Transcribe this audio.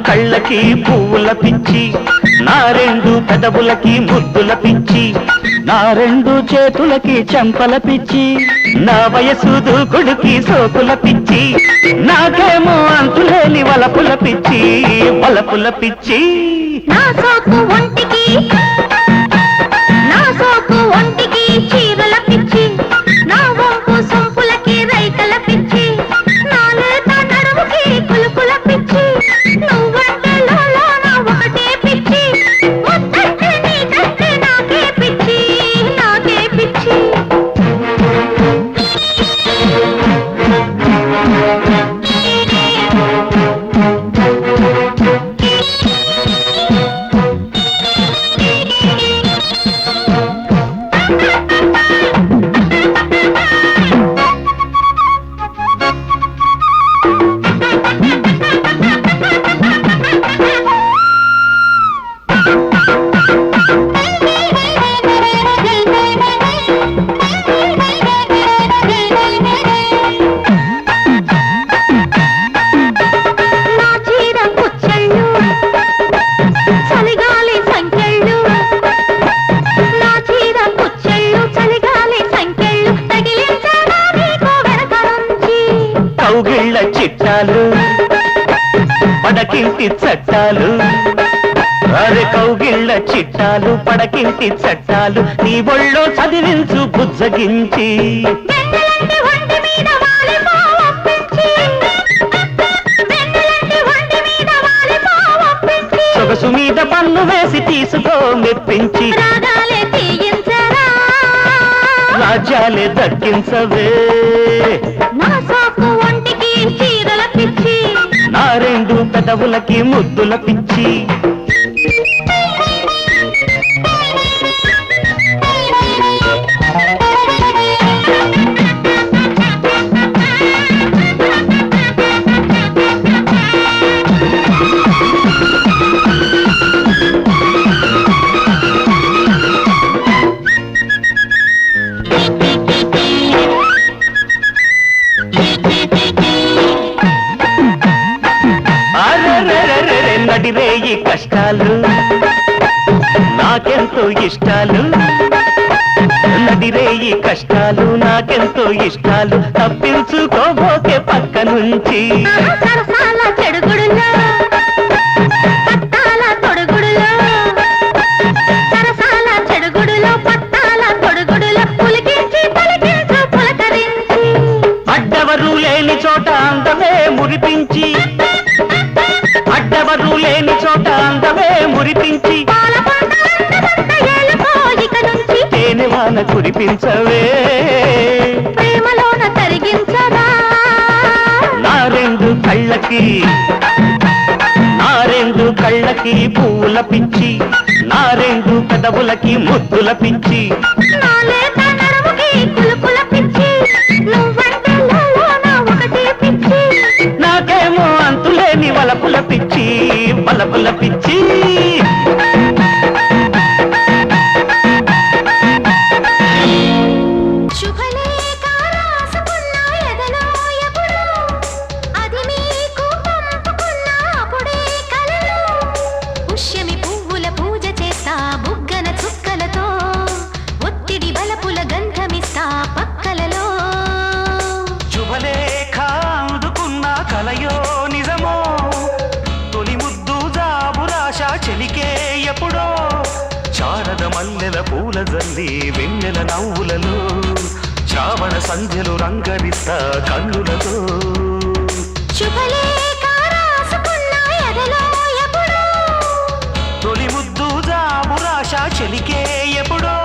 కళ్ళకి పువ్వుల పిచ్చి, నా రెండు పెదవులకి ముద్దుల పిచ్చి, నా రెండు చేతులకి చెంపల పిచ్చి, నా వయసు దూకుడికి సోకుల పిచ్చి, నాకేమో అంతులేని వలపుల పిచ్చి, వలపుల పిచ్చి. నా సోకు ఒంటికి చీరల పిచ్చి, నా వంపు సొంపులకి రైకల పిచ్చి, నా లేత నడుముకి కులుకుల పిచ్చి, నువ్వంటే లోన ఒకటే పిచ్చి, ముద్దంటే నీకంటే నాకే పిచ్చి, నాకే పిచ్చి. కౌగిళ్ళ చిట్టాలు పడకింటి చట్టాలు, అరే కౌగిళ్ళ చిట్టాలు పడకింటి చట్టాలు, నీ ఒళ్ళో చదివించు బుజ్జగించి, సొగసు మీద పన్ను వేసి తీసుకో మెప్పించి, రాజ్యాలే దక్కించవే. నా రెండు పెదవులకి ముద్దుల పిచ్చి, నడిరేయి కష్టాలు నాకెంతో ఇష్టాలు, నడిరేయి కష్టాలు నాకెంతో ఇష్టాలు, తప్పించుకోబోకే పక్క నుంచి, అడ్డవరు లేని చోట అందమే మురిపించి, అడ్డవరు లేని చోట అందమే మురిపించి, తేనె వాన కురిపించవే, ప్రేమలోన తరిగించరా. నా రెండు కళ్ళకి పువ్వుల పిచ్చి, నా రెండు పెదవులకి ముద్దుల పిచ్చి, నాకేమో అంతులేని వలపుల పిచ్చి, వలపుల పిచ్చి. శుభలేఖ అందుకున్న కలయో నిజమో, తొలి ముద్దు జాబురాశ చెలికే ఎప్పుడో, శారద మల్లెల పూల జల్లి వెన్నెల నవ్వులలో, శ్రావణ సంధ్యలు రంగరిస్తా కన్నులతో. తొలి ముద్దు జాబురాశ చెలికే ఎప్పుడో,